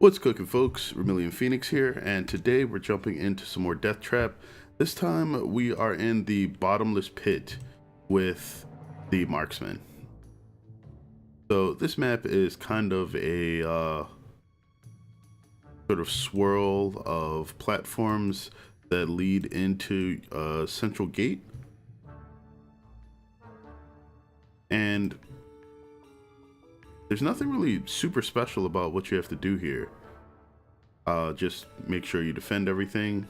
What's cooking, folks? Vermillion Phoenix here, and today we're jumping into some more Deathtrap. This time we are in the bottomless pit with the Marksman. So this map is kind of a sort of swirl of platforms that lead into a central gate. And there's nothing really super special about what you have to do here. Just make sure you defend everything.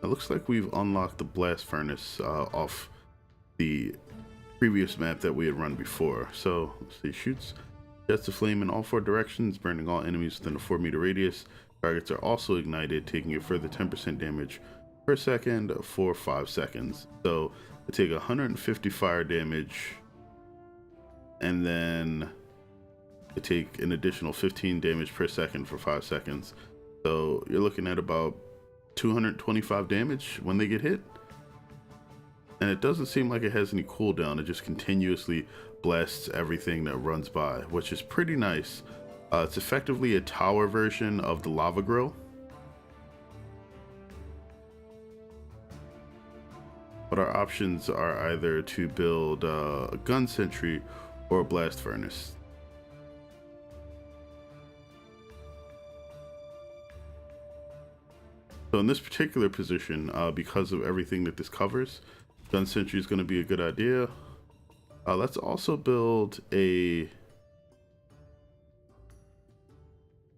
It looks like we've unlocked the blast furnace off the previous map that we had run before. So let's see, shoots jets of flame in all 4 directions, burning all enemies within a 4-meter radius. Targets are also ignited, taking a further 10% damage per second for 5 seconds. So they take 150 fire damage, and then they take an additional 15 damage per second for 5 seconds. So you're looking at about 225 damage when they get hit. And it doesn't seem like it has any cooldown. It just continuously blasts everything that runs by, which is pretty nice. It's effectively a tower version of the lava grill. But our options are either to build a gun sentry or a blast furnace. So in this particular position, because of everything that this covers, gun sentry is going to be a good idea. Let's also build a... I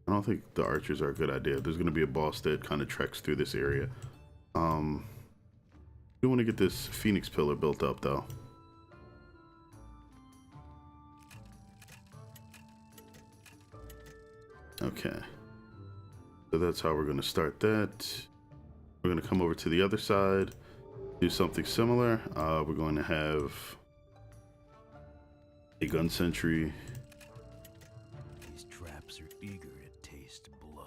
don't think the archers are a good idea. There's going to be a boss that kind of treks through this area. We want to get this phoenix pillar built up though. Okay. So that's how we're going to start that. We're going to come over to the other side, do something similar. We're going to have a gun sentry. These traps are eager to taste blood.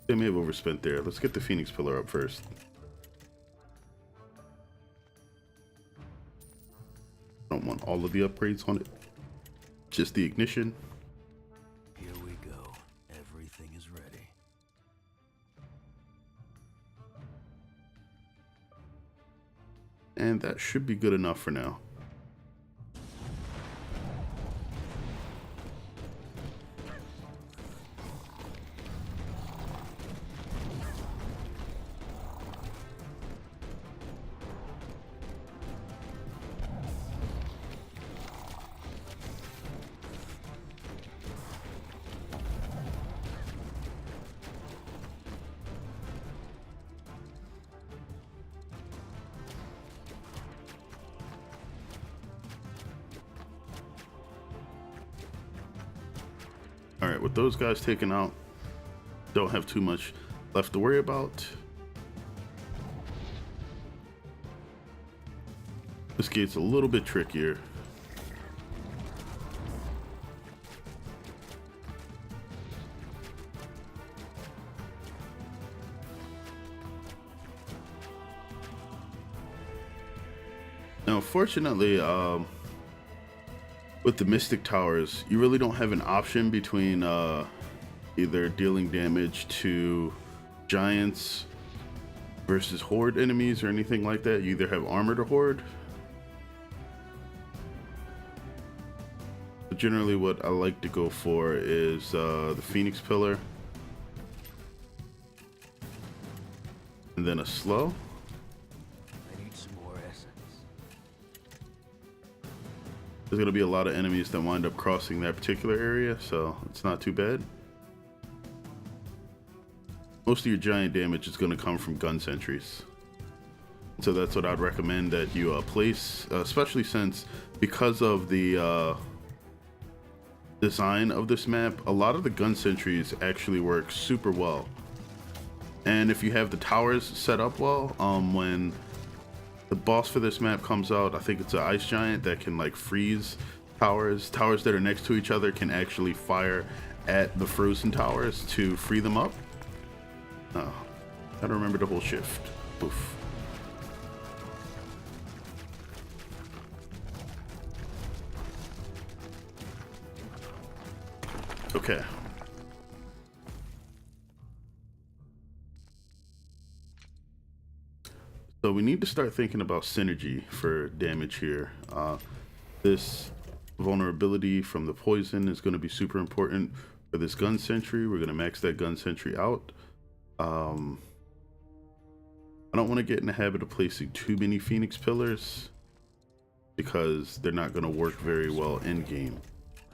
They may have overspent there. Let's get the phoenix pillar up first. I don't want all of the upgrades on it, just the ignition. Here we go. Everything is ready. And that should be good enough for now. All right, with those guys taken out, don't have too much left to worry about. This gate's a little bit trickier. Now, fortunately, with the Mystic Towers, you really don't have an option between either dealing damage to giants versus horde enemies or anything like that. You either have armored or horde. But generally what I like to go for is the Phoenix Pillar. And then a slow. There's going to be a lot of enemies that wind up crossing that particular area, so it's not too bad. Most of your giant damage is going to come from gun sentries. So that's what I'd recommend that you place, especially since because of the design of this map, a lot of the gun sentries actually work super well. And if you have the towers set up well, when the boss for this map comes out, I think it's an ice giant that can like freeze towers. Towers that are next to each other can actually fire at the frozen towers to free them up. Oh, gotta remember to hold shift. Oof. Okay, So we need to start thinking about synergy for damage here. This vulnerability from the poison is going to be super important for this gun sentry. We're going to max that gun sentry out. I don't want to get in the habit of placing too many Phoenix pillars because they're not going to work very well in game.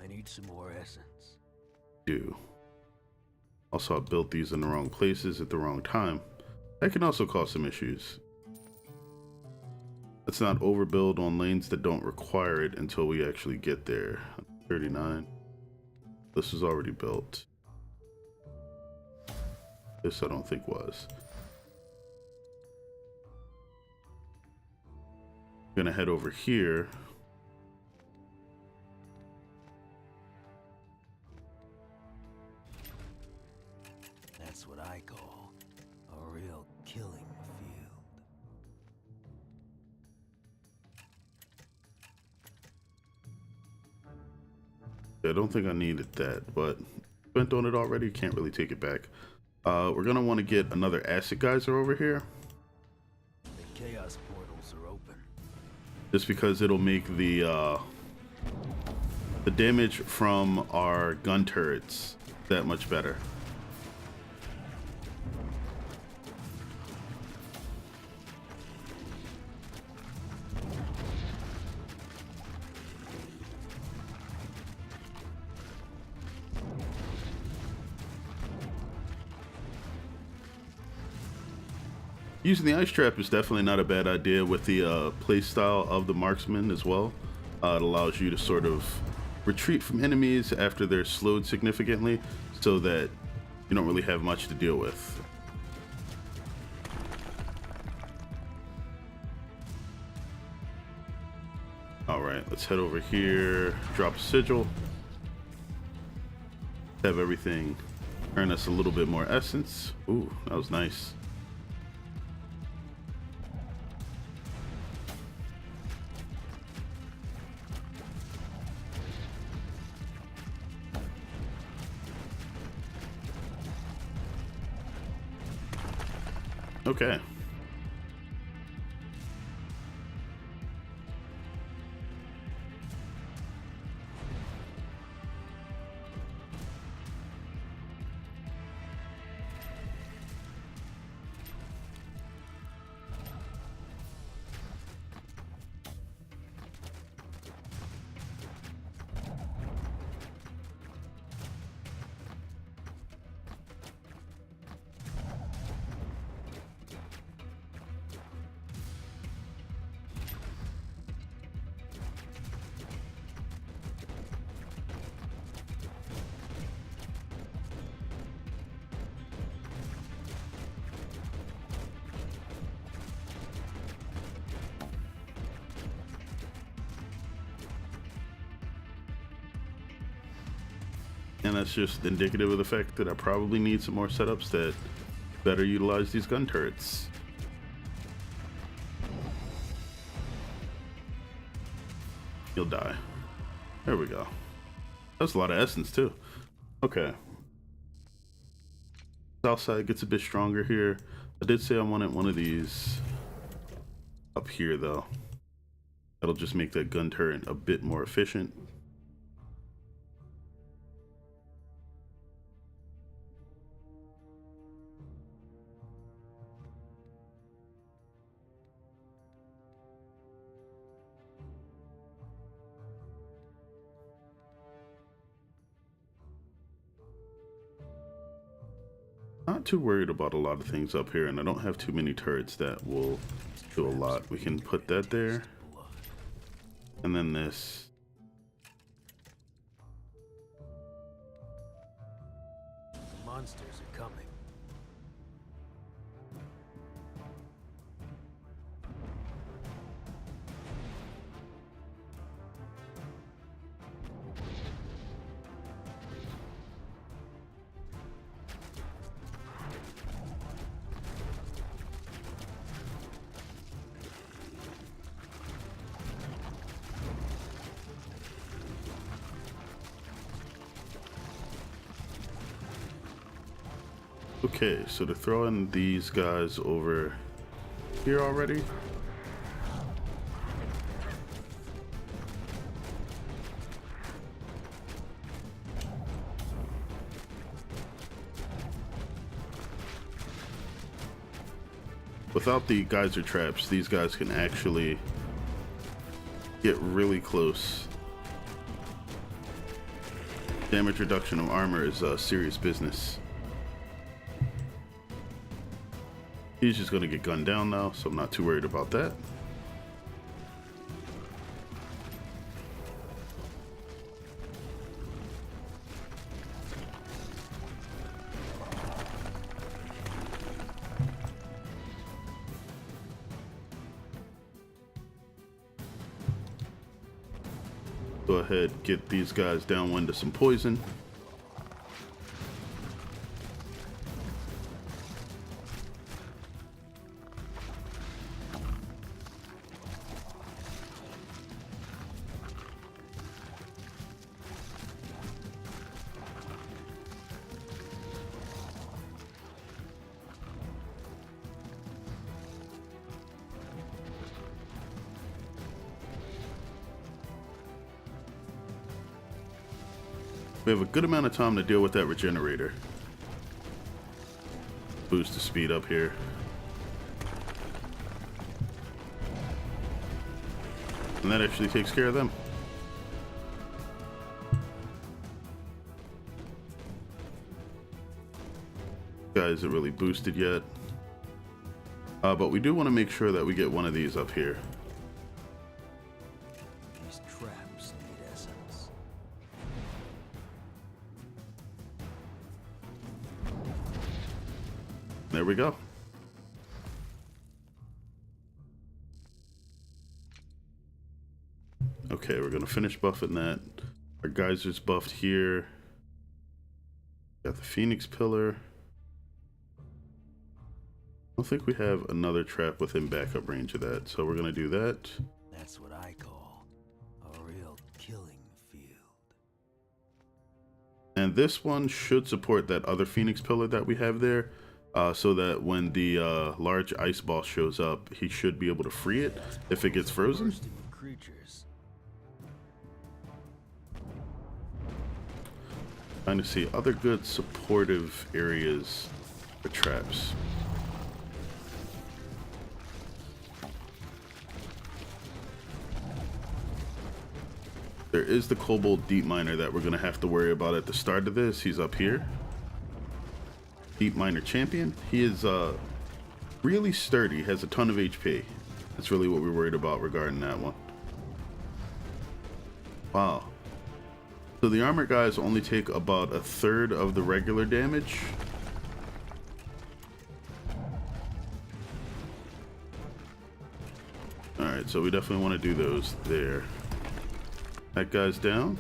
I need some more essence. Also, I built these in the wrong places at the wrong time. That can also cause some issues. Let's not overbuild on lanes that don't require it until we actually get there. 39. This is already built. This I don't think was. Gonna head over here. That's what I call a real killing field. I don't think I needed that, but spent on it already, can't really take it back. We're gonna want to get another acid geyser over here. The chaos portals are open. Just because it'll make the damage from our gun turrets that much better. Using the ice trap is definitely not a bad idea with the play style of the Marksman as well. It allows you to sort of retreat from enemies after they're slowed significantly so that you don't really have much to deal with. Alright, let's head over here, drop a sigil, have everything earn us a little bit more essence. Ooh, that was nice. Okay. And that's just indicative of the fact that I probably need some more setups that better utilize these gun turrets. You'll die. There we go. That's a lot of essence too. Okay. South side gets a bit stronger here. I did say I wanted one of these up here though. That'll just make that gun turret a bit more efficient. Not too worried about a lot of things up here, and I don't have too many turrets that will do a lot. We can put that there, and then this. The monsters are coming. Okay, so to throw in these guys over here already. Without the geyser traps, these guys can actually get really close. Damage reduction of armor is serious business. He's just going to get gunned down now, so I'm not too worried about that. Go ahead, get these guys downwind to some poison. We have a good amount of time to deal with that regenerator. Boost the speed up here. And that actually takes care of them. Guy isn't really boosted yet. But we do want to make sure that we get one of these up here. These traps need essence. There we go. Okay, we're gonna finish buffing that. Our geyser's buffed here. Got the Phoenix Pillar. I don't think we have another trap within backup range of that, so we're gonna do that. That's what I call a real killing field. And this one should support that other Phoenix Pillar that we have there, so that when the large ice boss shows up, he should be able to free it if it gets frozen. Bursting with creatures. Trying to see other good supportive areas for traps. There is the Kobold Deep Miner that we're going to have to worry about at the start of this. He's up here. Deep Miner Champion. He is really sturdy, has a ton of HP. That's really what we're worried about regarding that one. Wow. So the armor guys only take about a third of the regular damage. Alright, so we definitely want to do those there. That guy's down.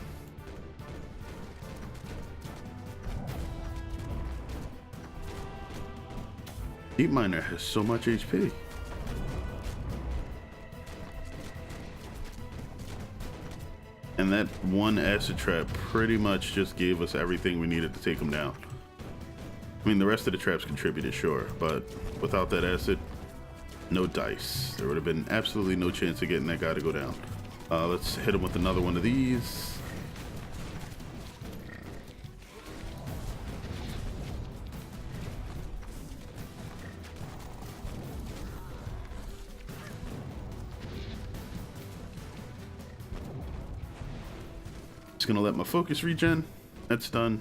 Deep Miner has so much HP. And that one acid trap pretty much just gave us everything we needed to take him down. I mean, the rest of the traps contributed, sure, but without that acid, no dice. There would have been absolutely no chance of getting that guy to go down. Let's hit him with another one of these. Just gonna let my focus regen. That's done.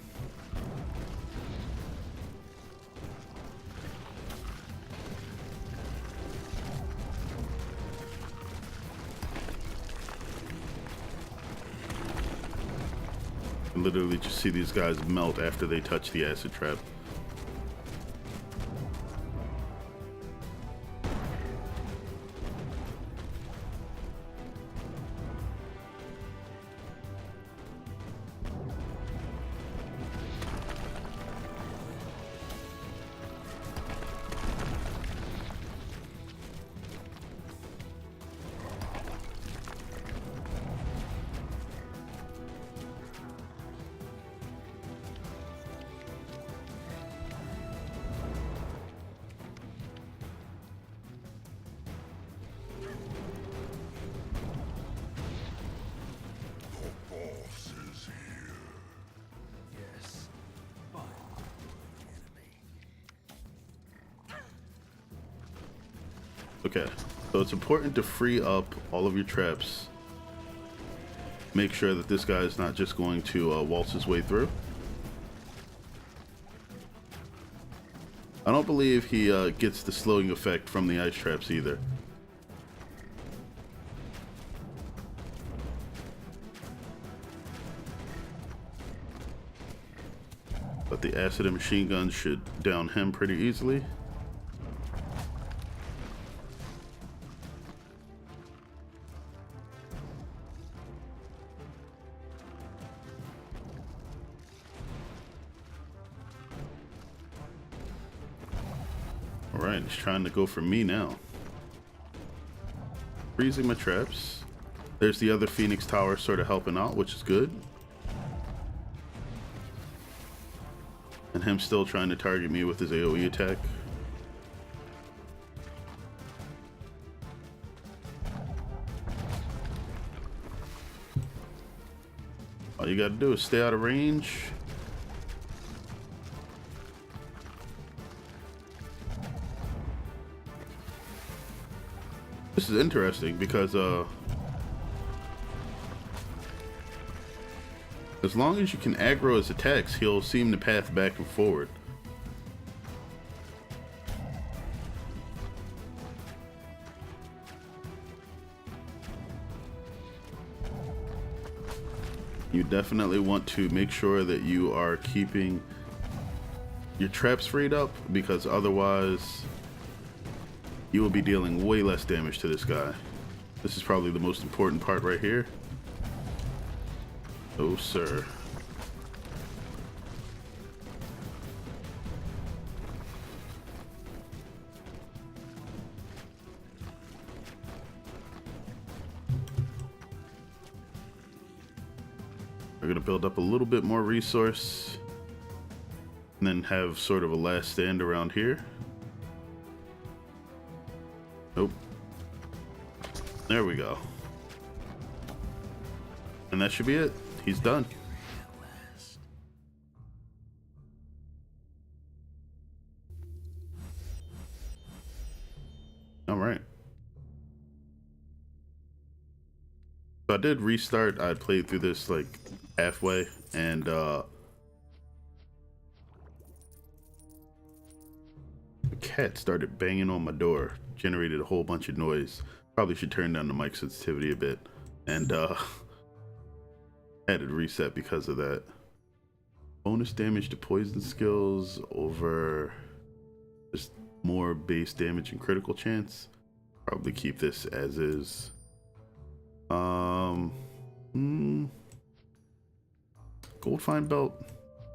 Literally just see these guys melt after they touch the acid trap. Okay, so it's important to free up all of your traps. Make sure that this guy is not just going to waltz his way through. I don't believe he gets the slowing effect from the ice traps either. But the acid and machine guns should down him pretty easily. Alright, he's trying to go for me now. Freezing my traps. There's the other Phoenix Tower sort of helping out, which is good. And him still trying to target me with his AoE attack. All you gotta do is stay out of range. This is interesting because as long as you can aggro his attacks, he'll seem to path back and forward. You definitely want to make sure that you are keeping your traps freed up, because otherwise you will be dealing way less damage to this guy. This is probably the most important part right here. Oh, sir. We're gonna build up a little bit more resource and then have sort of a last stand around here. Nope. There we go. And that should be it. He's done. All right. So I did restart. I played through this like halfway, and the cat started banging on my door, generated a whole bunch of noise. Probably should turn down the mic sensitivity a bit, and had it reset because of that. Bonus damage to poison skills over just more base damage and critical chance. Probably keep this as is. Gold fine belt,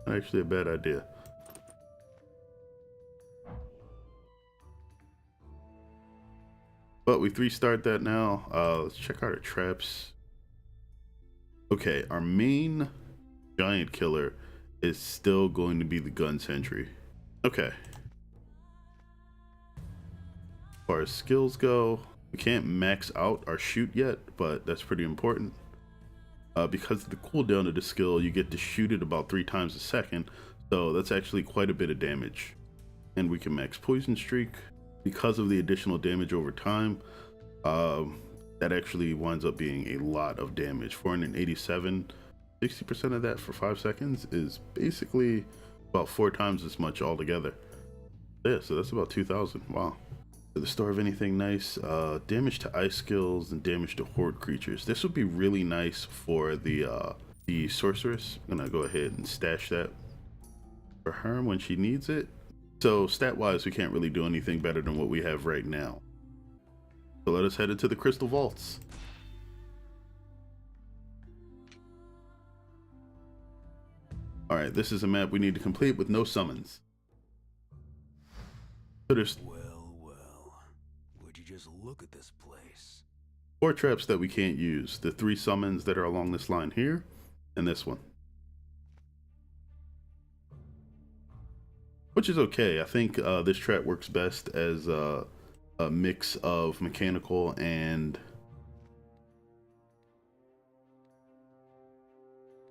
not actually a bad idea. But we 3-starred that now. Let's check out our traps. Okay, our main giant killer is still going to be the gun sentry. Okay. As far as skills go, we can't max out our shoot yet, but that's pretty important. Because of the cooldown of the skill, you get to shoot it about 3 times a second, so that's actually quite a bit of damage. And we can max poison streak. Because of the additional damage over time, that actually winds up being a lot of damage. 487, 60% of that for 5 seconds is basically about 4 times as much altogether. Yeah, so that's about 2,000. Wow. To the store of anything nice, damage to ice skills and damage to horde creatures. This would be really nice for the sorceress. I'm gonna go ahead and stash that for her when she needs it. So stat wise, we can't really do anything better than what we have right now. So let us head into the crystal vaults. All right, this is a map we need to complete with no summons. So there's would you just look at this place? 4 traps that we can't use. The 3 summons that are along this line here, and this one. Which is okay. I think this trap works best as a mix of mechanical and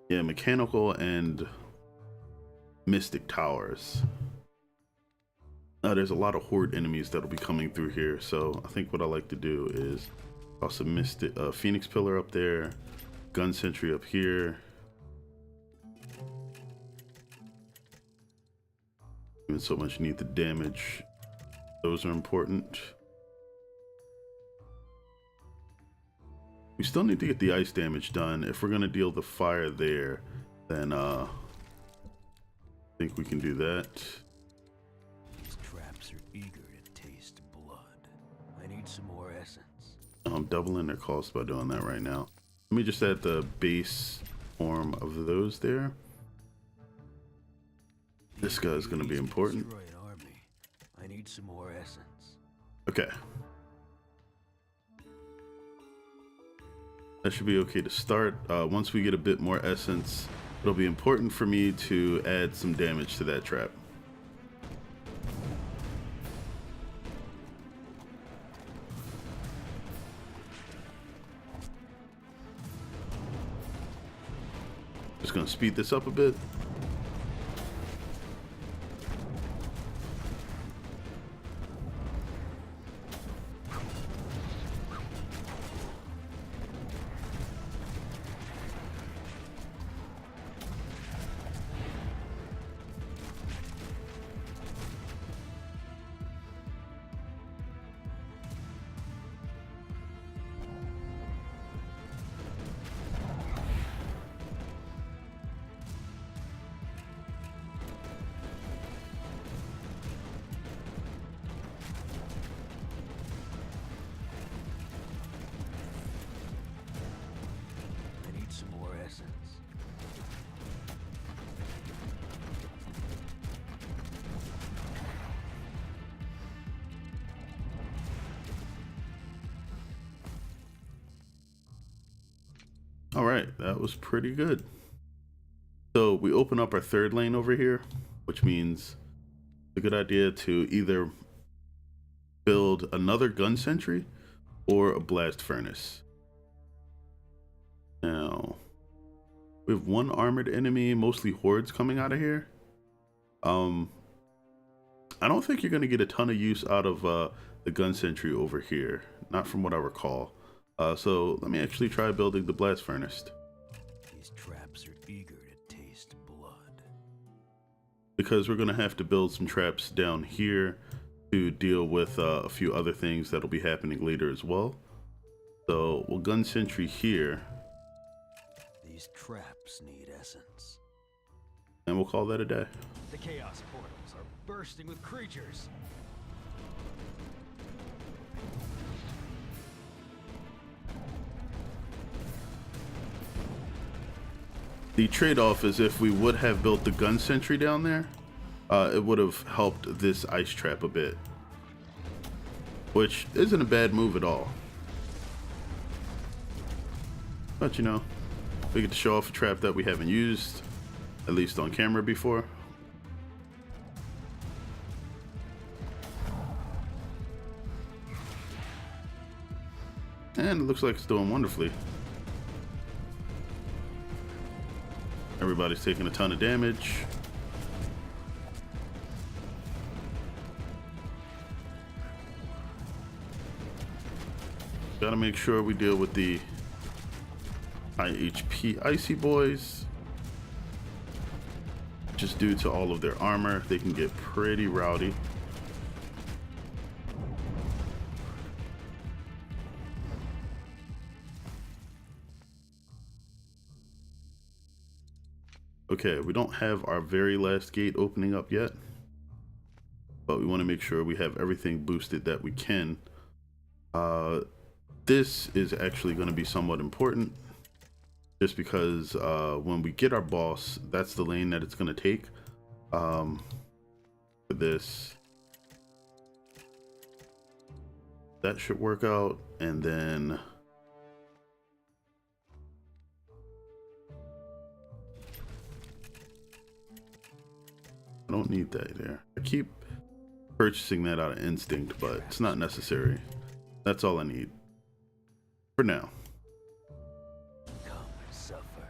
mechanical and mystic towers. There's a lot of horde enemies that'll be coming through here, so I think what I like to do is toss a Phoenix Pillar up there, Gun Sentry up here. Even so much need the damage. Those are important. We still need to get the ice damage done. If we're gonna deal the fire there, then I think we can do that. These traps are eager to taste blood. I need some more essence. I'm doubling their cost by doing that right now. Let me just add the base form of those there. This guy's gonna be important. Destroy an army. I need some more essence. Okay. That should be okay to start. Once we get a bit more essence, it'll be important for me to add some damage to that trap. Just gonna speed this up a bit. I need some more essence. All right, that was pretty good. So we open up our third lane over here, which means it's a good idea to either build another gun sentry or a blast furnace. Now, we have one armored enemy, mostly hordes coming out of here. I don't think you're going to get a ton of use out of the gun sentry over here, not from what I recall. So let me actually try building the blast furnace. These traps are eager to taste blood. Because we're going to have to build some traps down here to deal with a few other things that'll be happening later as well. So we'll gun sentry here. These traps need essence. And we'll call that a day. The chaos portals are bursting with creatures. The trade-off is if we would have built the gun sentry down there, it would have helped this ice trap a bit. Which isn't a bad move at all. But you know, we get to show off a trap that we haven't used, at least on camera before. And it looks like it's doing wonderfully. Everybody's taking a ton of damage. Gotta make sure we deal with the high HP icy boys. Just due to all of their armor, they can get pretty rowdy. Okay, we don't have our very last gate opening up yet, but we want to make sure we have everything boosted that we can. This is actually going to be somewhat important, just because when we get our boss, that's the lane that it's going to take. For this, that should work out, and then I don't need that there. I keep purchasing that out of instinct, but it's not necessary. That's all I need for now. Come and suffer.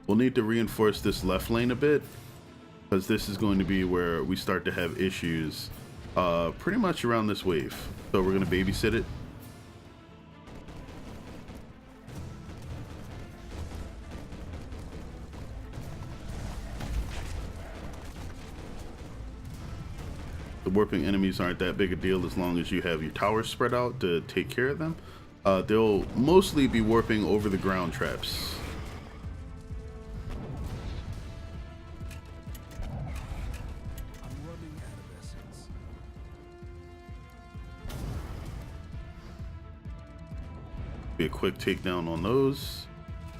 We'll need to reinforce this left lane a bit, because this is going to be where we start to have issues pretty much around this wave. So we're going to babysit it. The warping enemies aren't that big a deal as long as you have your towers spread out to take care of them. They'll mostly be warping over the ground traps. I'm running out of essence. Be a quick takedown on those.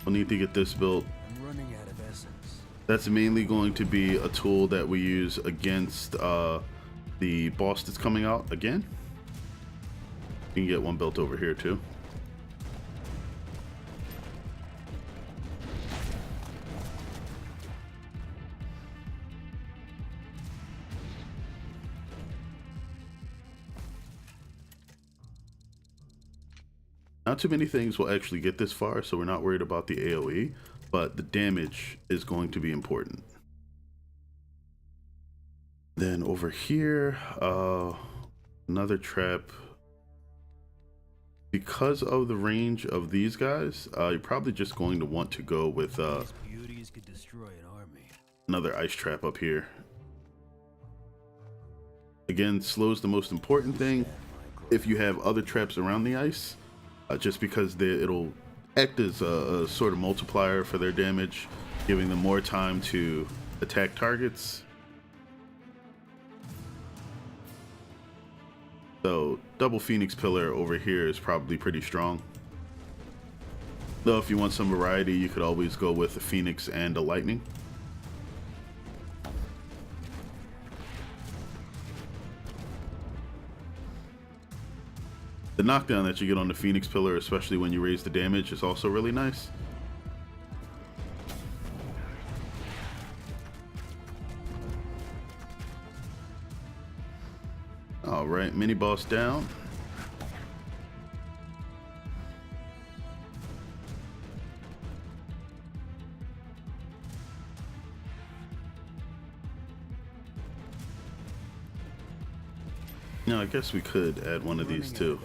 We'll need to get this built. I'm running out of essence. That's mainly going to be a tool that we use against the boss that's coming out again. You can get one built over here too. Not too many things will actually get this far, so we're not worried about the AoE, but the damage is going to be important. Then over here, another trap. Because of the range of these guys, you're probably just going to want to go with These beauties could destroy an army. another ice trap up here. Again, slow's the most important thing. If you have other traps around the ice, just because it'll act as a sort of multiplier for their damage, giving them more time to attack targets. So double Phoenix Pillar over here is probably pretty strong. Though if you want some variety, you could always go with a Phoenix and a Lightning. The knockdown that you get on the Phoenix Pillar, especially when you raise the damage, is also really nice. All right, mini boss down. Now, I guess we could add one of these too.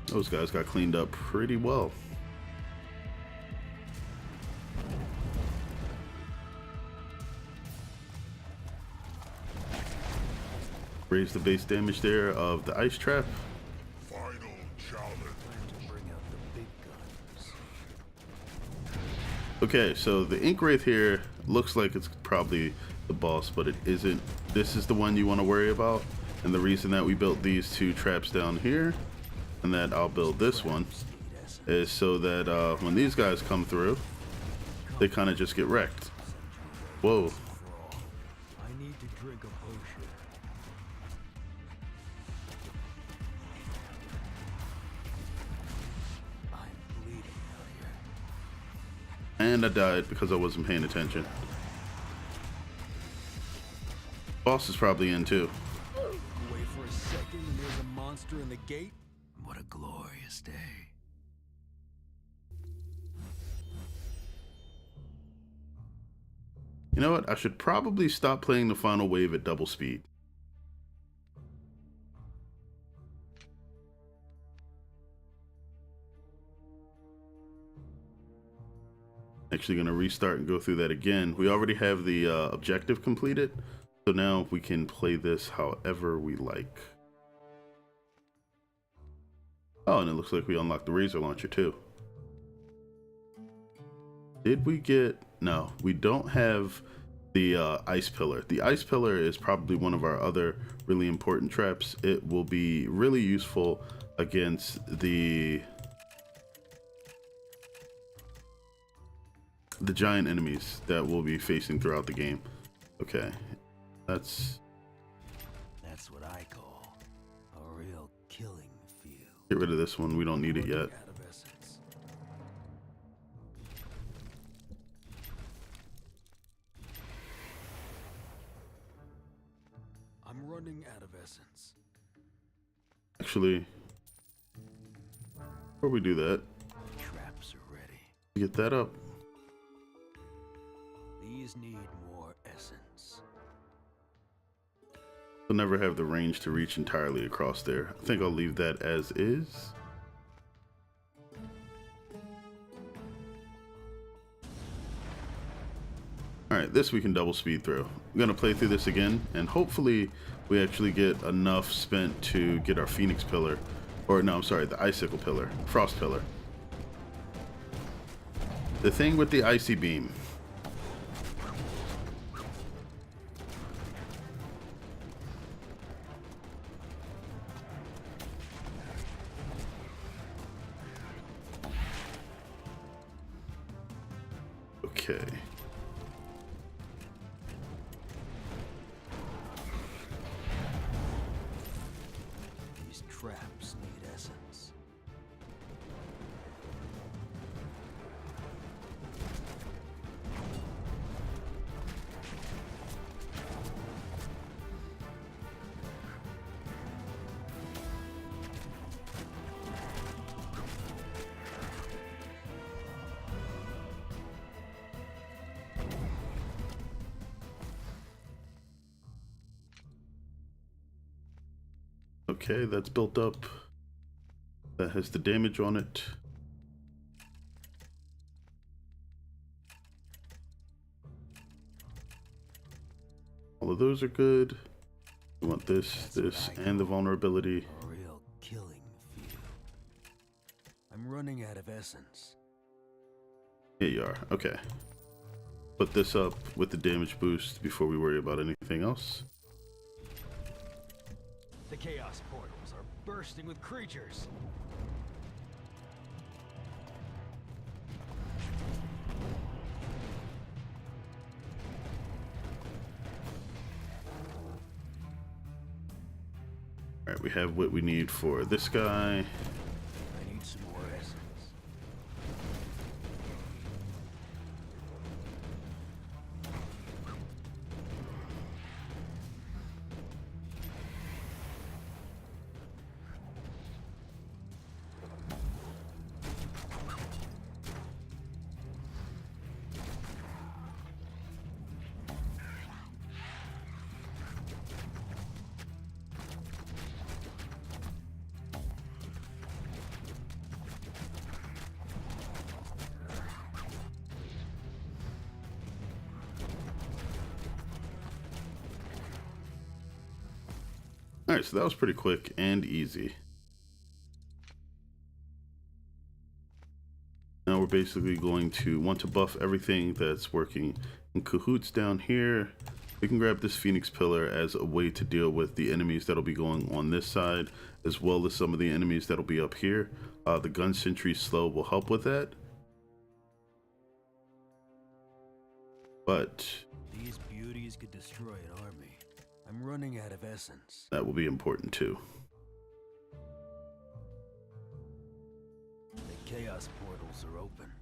Those guys got cleaned up pretty well. Raise the base damage there of the ice trap. Final challenge. Plan to bring out the big guns. Okay, so the Ink Wraith here looks like it's probably the boss, but it isn't. This is the one you want to worry about. And the reason that we built these two traps down here, and that I'll build this one, is so that when these guys come through, they kind of just get wrecked. Whoa. I need to drink a potion. I'm bleeding out here. And I died because I wasn't paying attention. Boss is probably in too. Wait for a second and there's a monster in the gate. What a glorious day. You know what? I should probably stop playing the final wave at double speed. Actually going to restart and go through that again. We already have the objective completed, so now we can play this however we like. Oh, and it looks like we unlocked the Razor Launcher too. Did we get... No, we don't have the Ice Pillar. The Ice Pillar is probably one of our other really important traps. It will be really useful against the giant enemies that we'll be facing throughout the game. Okay, that's what I call a real killing field. get rid of this one. We don't need it yet. Out of essence. actually, before we do that, Traps are ready. get that up. These need more essence. We'll never have the range to reach entirely across there. I think I'll leave that as is. Alright, this we can double speed through. I'm going to play through this again, and hopefully we actually get enough spent to get our Phoenix Pillar. Or no, I'm sorry, the Icicle Pillar. Frost Pillar. The thing with the Icy Beam. Okay. These traps need essence. Okay, that's built up. That has the damage on it. All of those are good. We want this, this, and the vulnerability. A real killing feel. I'm running out of essence. Here you are. Okay. Put this up with the damage boost before we worry about anything else. The chaos portals are bursting with creatures. Alright, we have what we need for this guy. I need some more essence. Alright, so that was pretty quick and easy. Now we're basically going to want to buff everything that's working in cahoots down here. We can grab this Phoenix Pillar as a way to deal with the enemies that'll be going on this side, as well as some of the enemies that'll be up here. The Gun Sentry Slow will help with that. But These beauties could destroy an army. I'm running out of essence. that will be important too. The chaos portals are open.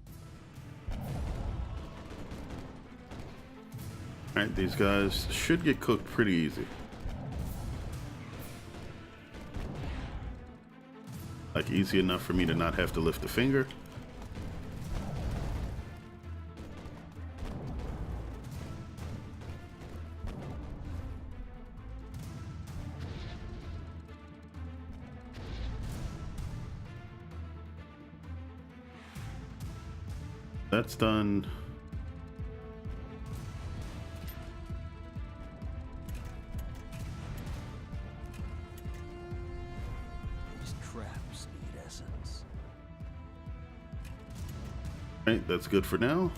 Alright, these guys should get cooked pretty easy. Like easy enough for me to not have to lift a finger. That's done. These traps need essence. Right, that's good for now.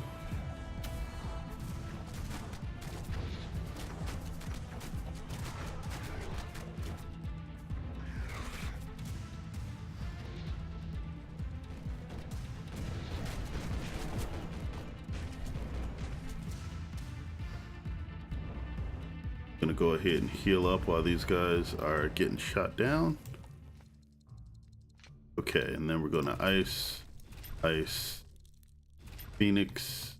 Gonna go ahead and heal up while these guys are getting shot down. Okay, and then we're gonna ice, Phoenix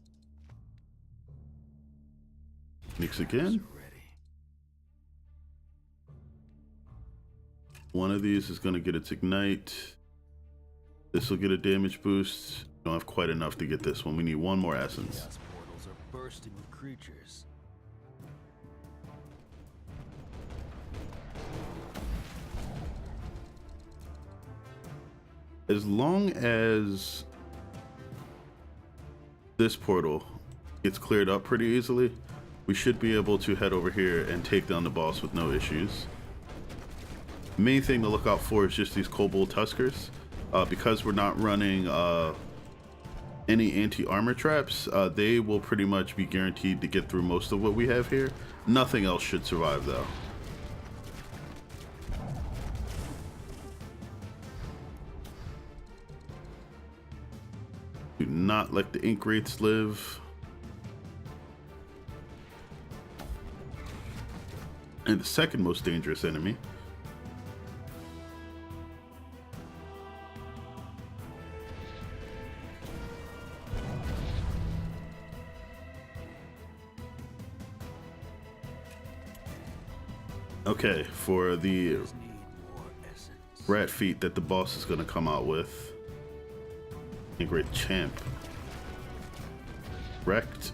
again. Ready. One of these is going to get its ignite. This will get a damage boost. Don't have quite enough to get this one. We need one more essence. Chaos portals are bursting with creatures. As long as this portal gets cleared up pretty easily, we should be able to head over here and take down the boss with no issues. Main thing to look out for is just these kobold tuskers. Because we're not running any anti-armor traps, they will pretty much be guaranteed to get through most of what we have here. Nothing else should survive though. Do not let the ink wraiths live. And the second most dangerous enemy. Okay, for the Need more essence. rat feet that the boss is going to come out with. A great champ. Wrecked.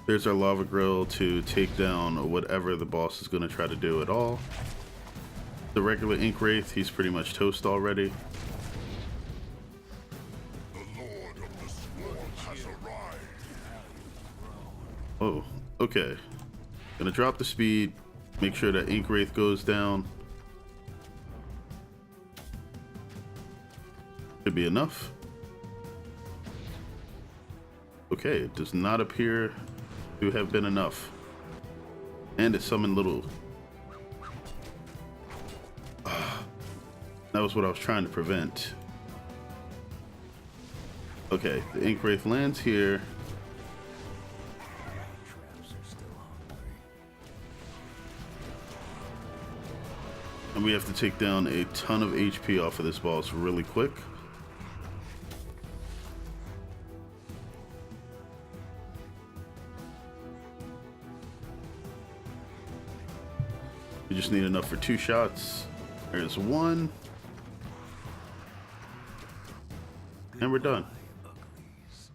There's our lava grill to take down whatever the boss is going to try to do at all. The regular ink wraith, he's pretty much toast already. The Lord of the Swarm has arrived. Oh, okay. Gonna drop the speed, make sure that ink wraith goes down. Should be enough. Okay, it does not appear to have been enough. And it summoned little... That was what I was trying to prevent. Okay, the ink wraith lands here. Traps are still hungry. And we have to take down a ton of HP off of this boss really quick. We just need enough for 2 shots. There's 1. And we're done. Uglies.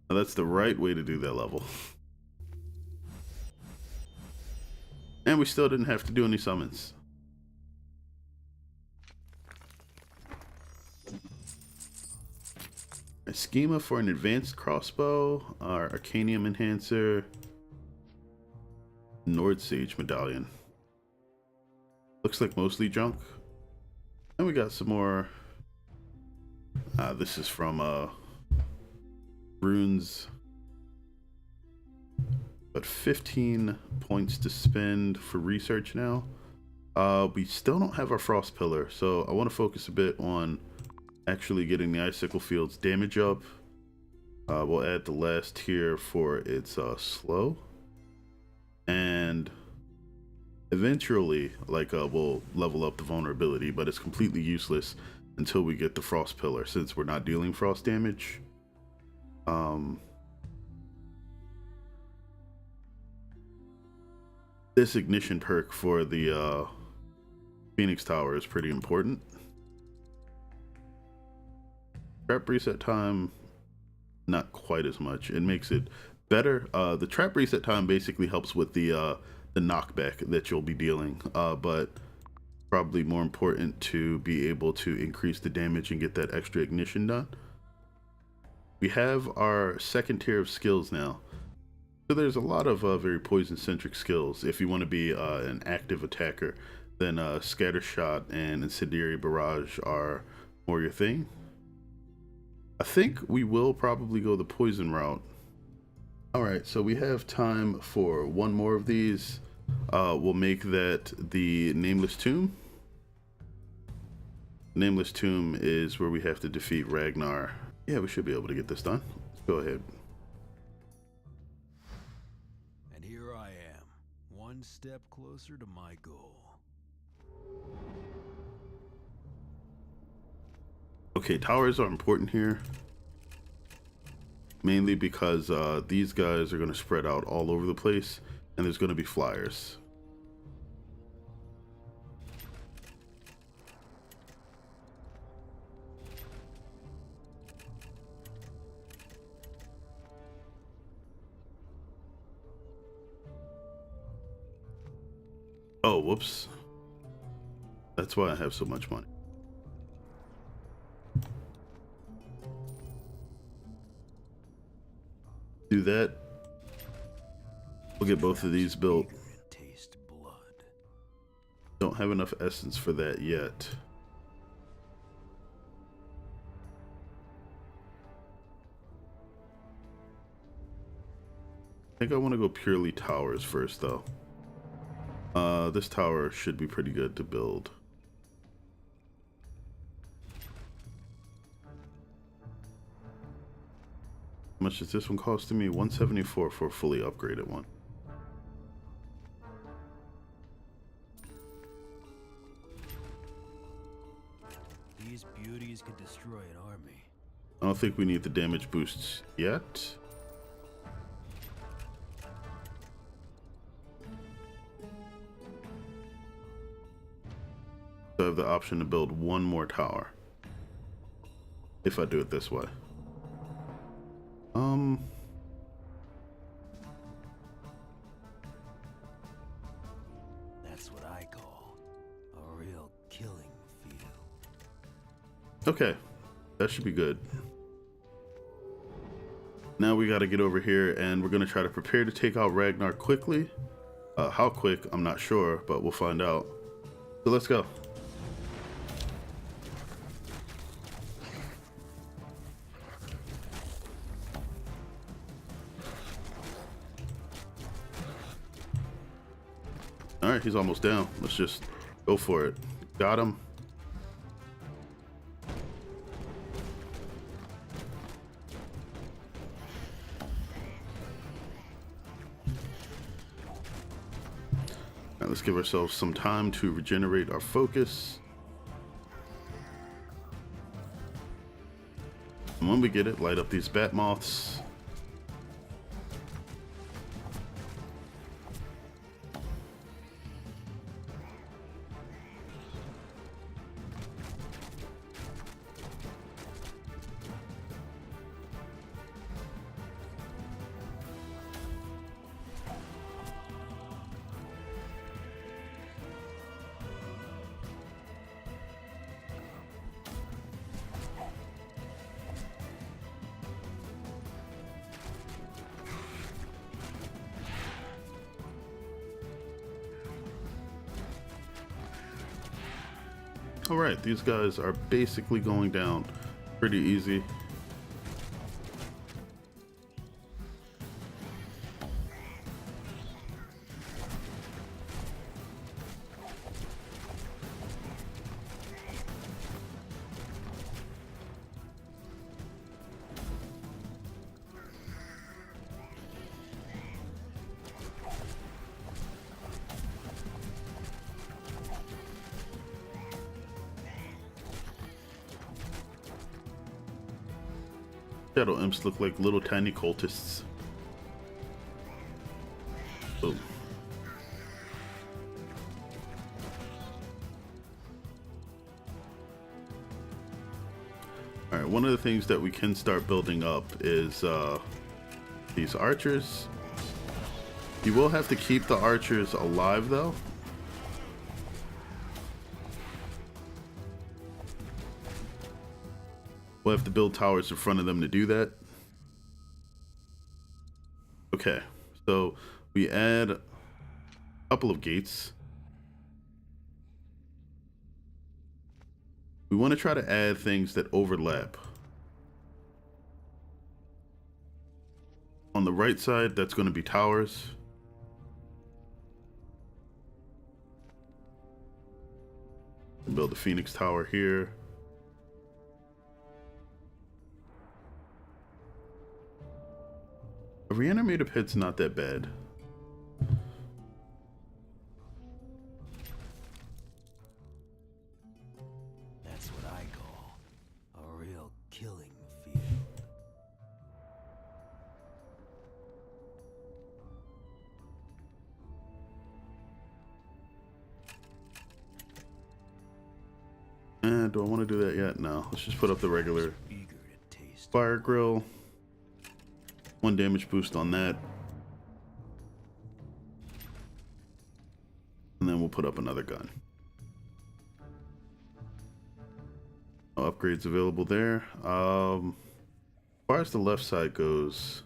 Now that's the right way to do that level. And we still didn't have to do any summons. A schema for an advanced crossbow, our Arcanium enhancer, Nord Sage medallion. Looks like mostly junk. And we got some more. This is from runes. But 15 points to spend for research now. We still don't have our frost pillar, so I want to focus a bit on actually getting the icicle field's damage up. We'll add the last tier for its slow, and eventually we'll level up the vulnerability, but it's completely useless until we get the frost pillar since we're not dealing frost damage. This ignition perk for the Phoenix Tower is pretty important. Trap reset time, not quite as much. It makes it better. The trap reset time basically helps with the knockback that you'll be dealing, but probably more important to be able to increase the damage and get that extra ignition done. We have our second tier of skills now. So there's a lot of very poison-centric skills. If you want to be an active attacker, then Scatter Shot and Incendiary Barrage are more your thing. I think we will probably go the poison route. Alright, so we have time for one more of these. We'll make that the Nameless Tomb. Nameless Tomb is where we have to defeat Ragnar. Yeah, we should be able to get this done. Let's go ahead. And here I am, one step closer to my goal. Okay, towers are important here. Mainly because these guys are going to spread out all over the place, and there's going to be flyers. whoops. That's why I have so much money. Do that. We'll get both of these built. Taste blood. Don't have enough essence for that yet. I think I want to go purely towers first, though. This tower should be pretty good to build. How much is this one costing me? 174 for a fully upgraded one. These beauties could destroy an army. I don't think we need the damage boosts yet. So I have the option to build one more tower if I do it this way. That's what I call a real killing field. Okay, that should be good. Now we got to get over here and we're going to try to prepare to take out Ragnar quickly. How quick, I'm not sure, but we'll find out. So let's go. All right, he's almost down. Let's just go for it. Got him. Now let's give ourselves some time to regenerate our focus. And when we get it, light up these bat moths. All right, these guys are basically going down pretty easy. Shadow imps look like little tiny cultists. Boom. Alright, one of the things that we can start building up is these archers. You will have to keep the archers alive though. We'll have to build towers in front of them to do that. Okay, so we add a couple of gates. We want to try to add things that overlap. On the right side, that's going to be towers. Build a Phoenix Tower here. A reanimated pit's not that bad. That's what I call a real killing field. Do I want to do that yet? No. Let's just put up the regular Eager to taste. fire grill. 1 damage boost on that. And then we'll put up another gun. No upgrades available there. As far as the left side goes,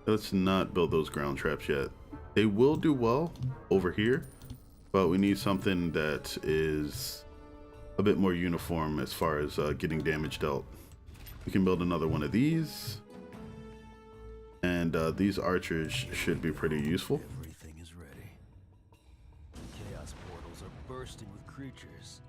let's not build those ground traps yet. They will do well over here, but we need something that is a bit more uniform as far as getting damage dealt. We can build another one of these, and these archers should be pretty useful. Everything is ready. Chaos portals are bursting with creatures.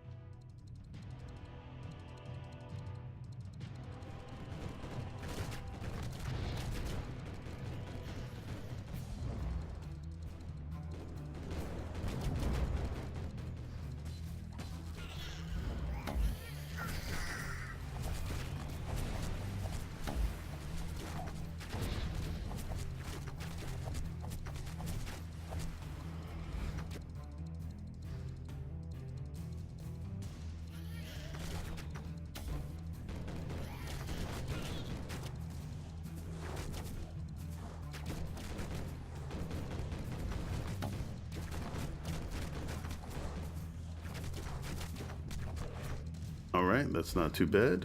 All right, that's not too bad.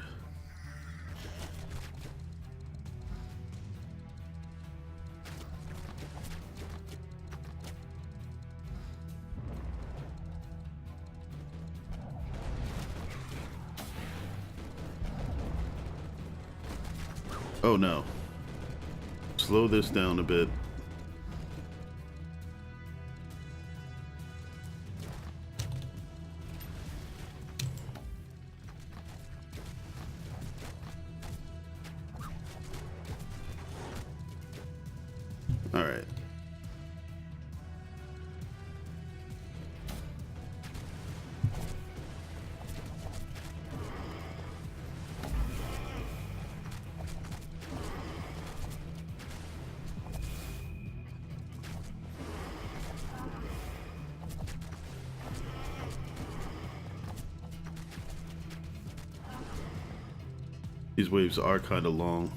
Oh no. Slow this down a bit. All right. These waves are kind of long.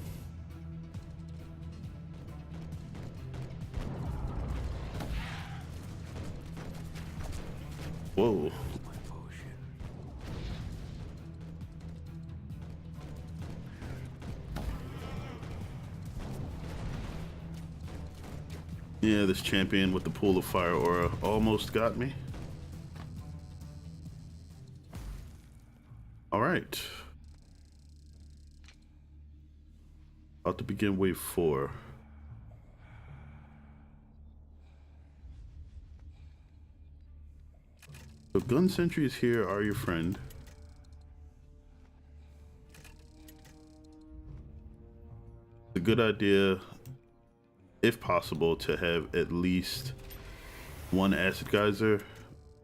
Whoa. My potion. Yeah, this champion with the pool of fire aura almost got me. All right. About to begin wave 4. So gun sentries here are your friend. It's a good idea, if possible, to have at least one acid geyser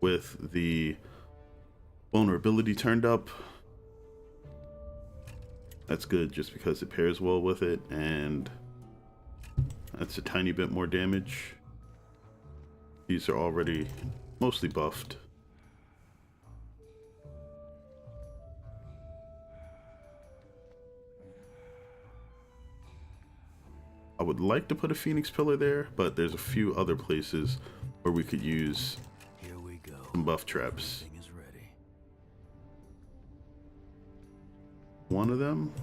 with the vulnerability turned up. That's good just because it pairs well with it, and that's a tiny bit more damage. These are already mostly buffed. I would like to put a Phoenix Pillar there, but there's a few other places where we could use Here we go. some buff traps. Everything is ready. One of them.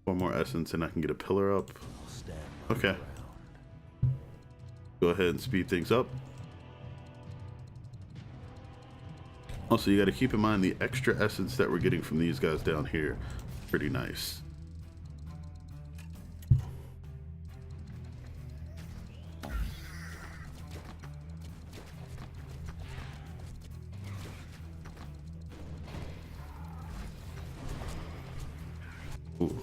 One more essence and I can get a pillar up. I'll stand my Okay. ground. Go ahead and speed things up. Also, you got to keep in mind the extra essence that we're getting from these guys down here. Pretty nice. Ooh.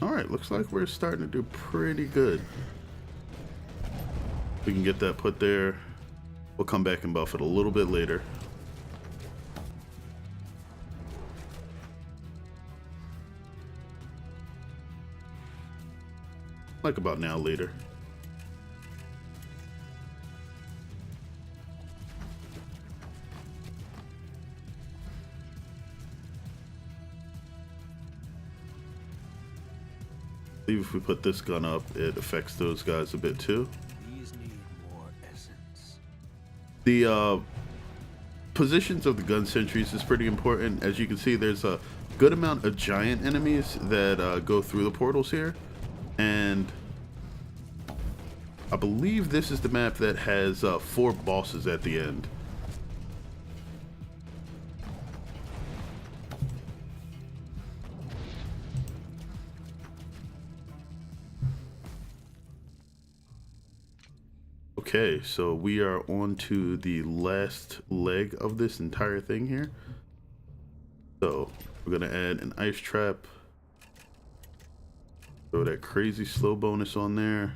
All right, looks like we're starting to do pretty good. We can get that put there. We'll come back and buff it a little bit later. Like about now later. I believe if we put this gun up, it affects those guys a bit too. These need more essence. The positions of the gun sentries is pretty important. As you can see, there's a good amount of giant enemies that go through the portals here. And I believe this is the map that has 4 bosses at the end. Okay, so we are on to the last leg of this entire thing here. So we're gonna add an ice trap. Throw that crazy slow bonus on there.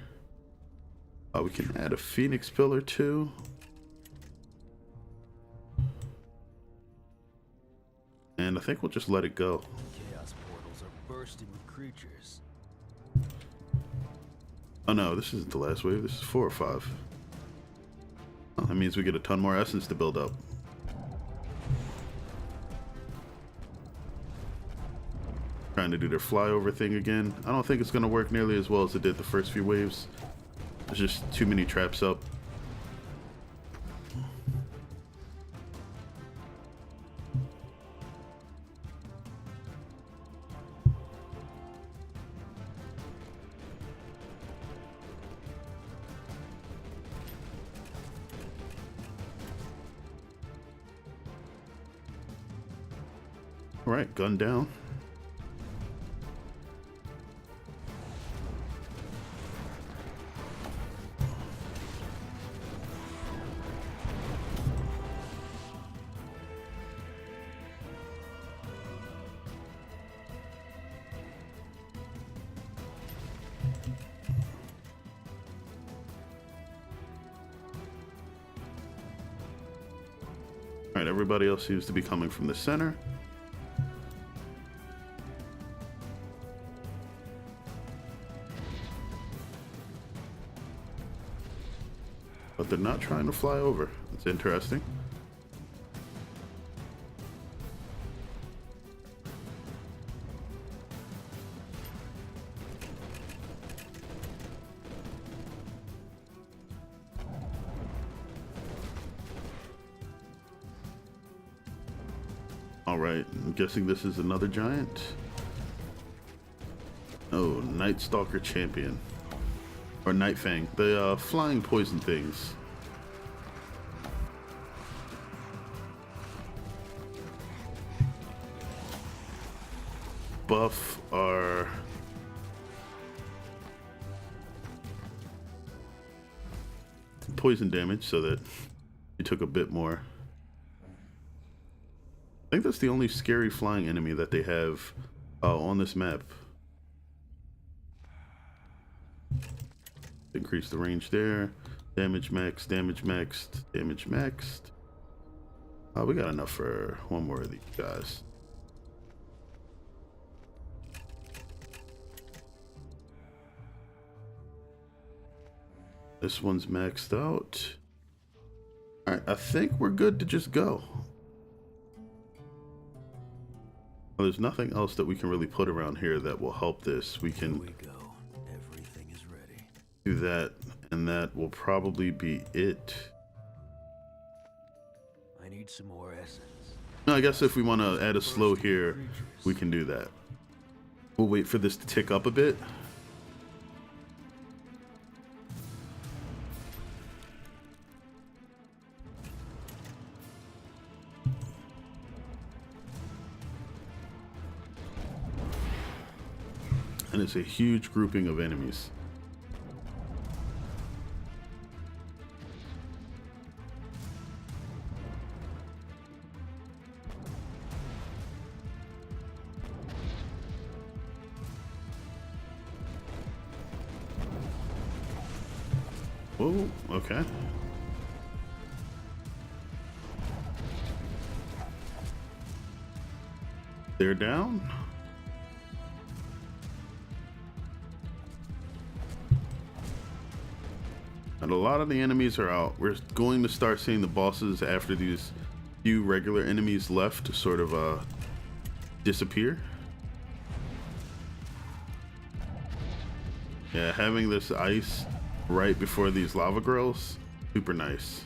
We can add a phoenix pillar too. And I think we'll just let it go. Chaos portals are bursting with creatures. Oh no, this isn't the last wave. This is 4 or 5. Oh, that means we get a ton more essence to build up. Trying to do their flyover thing again. I don't think it's going to work nearly as well as it did the first few waves. There's just too many traps up. All right, gun down. All right, everybody else seems to be coming from the center. But they're not trying to fly over. That's interesting. All right, I'm guessing this is another giant. Oh, Night Stalker Champion. Or Night Fang, the flying poison things. Buff our poison damage so that you took a bit more. I think that's the only scary flying enemy that they have on this map. Increase the range there. Damage max, damage maxed, damage maxed. We got enough for one more of these guys. This one's maxed out. All right, I think we're good to just go. Well, there's nothing else that we can really put around here that will help this. We can Everything is ready. do that, and that will probably be it. I need some more essence. No, I guess if we want to add a slow here, we can do that. We'll wait for this to tick up a bit. And it's a huge grouping of enemies. Whoa, okay. They're down. And a lot of the enemies are out. We're going to start seeing the bosses after these few regular enemies left to sort of disappear. Yeah, having this ice right before these lava grills, super nice.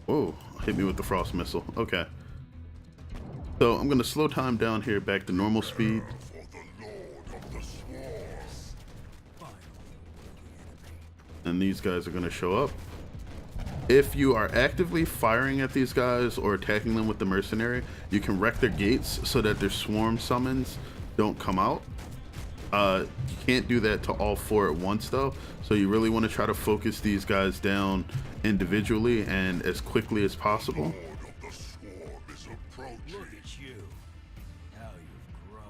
Whoa, hit me with the frost missile. Okay. So I'm gonna slow time down here back to normal speed. And these guys are gonna show up. If you are actively firing at these guys or attacking them with the mercenary, you can wreck their gates so that their swarm summons don't come out. You can't do that to all four at once though, so you really want to try to focus these guys down individually and as quickly as possible. Look at you. How you've grown.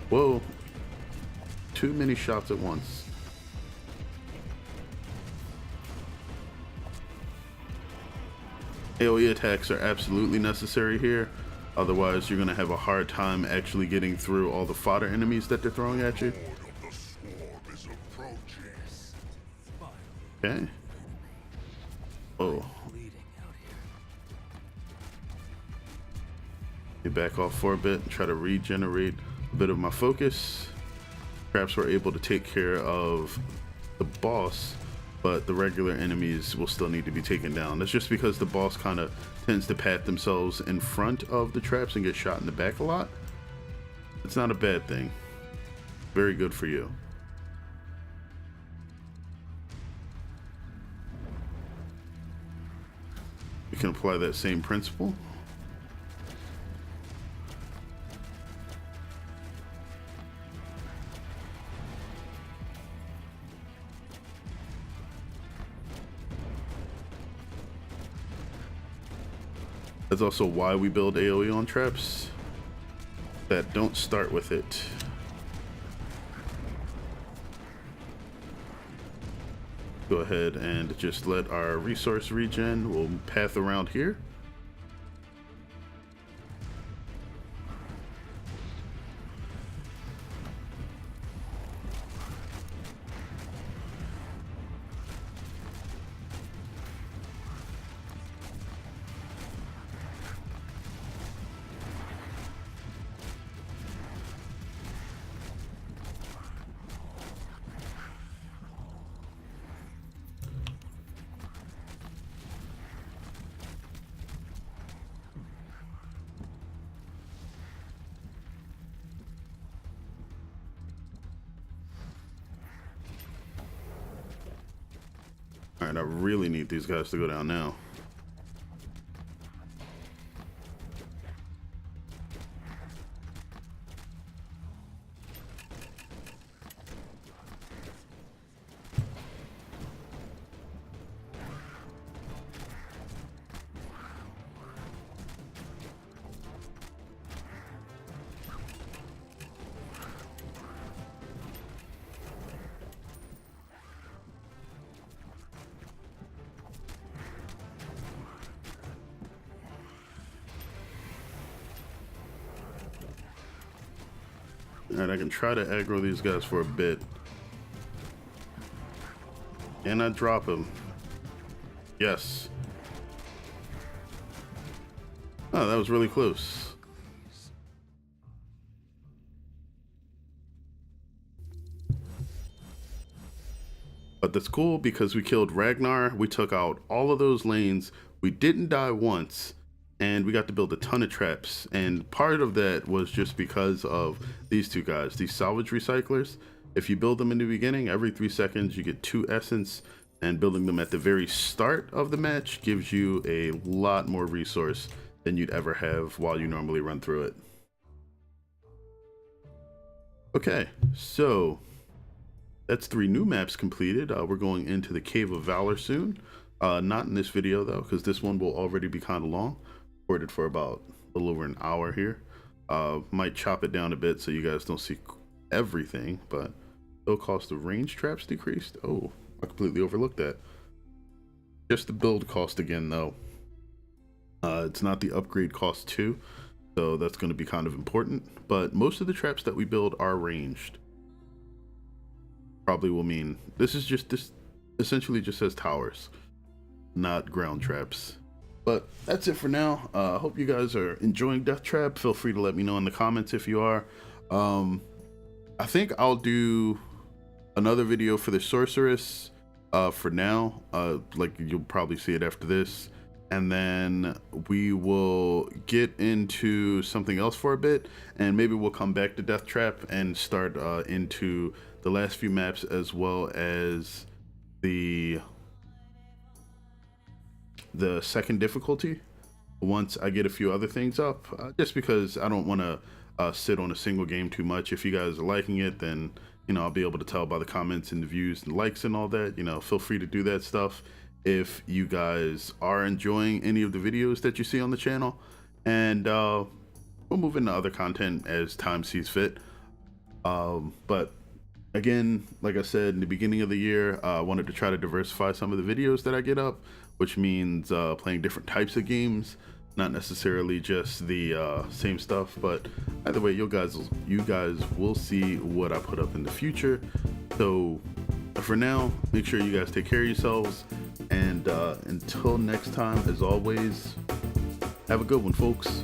Whoa, too many shots at once. AoE attacks are absolutely necessary here. Otherwise, you're going to have a hard time actually getting through all the fodder enemies that they're throwing at you. Okay. Oh. You back off for a bit and try to regenerate a bit of my focus. Perhaps we're able to take care of the boss, but the regular enemies will still need to be taken down. That's just because the boss kind of tends to pat themselves in front of the traps and get shot in the back a lot. It's not a bad thing. Very good for you. You can apply that same principle. That's also why we build AoE on traps that don't start with it. Go ahead and just let our resource regen. We'll path around here. All right, I really need these guys to go down now. Alright, I can try to aggro these guys for a bit. And I drop him. Yes. Oh, that was really close. But that's cool because we killed Ragnar. We took out all of those lanes. We didn't die once. And we got to build a ton of traps, and part of that was just because of these two guys, these salvage recyclers. If you build them in the beginning, every 3 seconds you get 2 essence, and building them at the very start of the match gives you a lot more resource than you'd ever have while you normally run through it. Okay, so that's 3 new maps completed. We're going into the Cave of Valor soon. Not in this video though, because this one will already be kind of long. Recorded for about a little over an hour here. Might chop it down a bit so you guys don't see everything, but it'll cost of range traps decreased. Oh, I completely overlooked that. Just the build cost again though. It's not the upgrade cost too, so that's going to be kind of important. But most of the traps that we build are ranged. Probably will mean this essentially just says towers, not ground traps. But that's it for now. I hope you guys are enjoying Deathtrap. Feel free to let me know in the comments if you are. I think I'll do another video for the sorceress for now. Like you'll probably see it after this, and then we will get into something else for a bit, and maybe we'll come back to Deathtrap and start into the last few maps, as well as the second difficulty once I get a few other things up, just because I don't want to sit on a single game too much. If you guys are liking it, then you know I'll be able to tell by the comments and the views and likes and all that. You know, feel free to do that stuff if you guys are enjoying any of the videos that you see on the channel, and we'll move into other content as time sees fit. But again, like I said in the beginning of the year, I wanted to try to diversify some of the videos that I get up, which means playing different types of games, not necessarily just the same stuff. But either way, you guys will see what I put up in the future. So for now, make sure you guys take care of yourselves, and until next time, as always, have a good one, folks.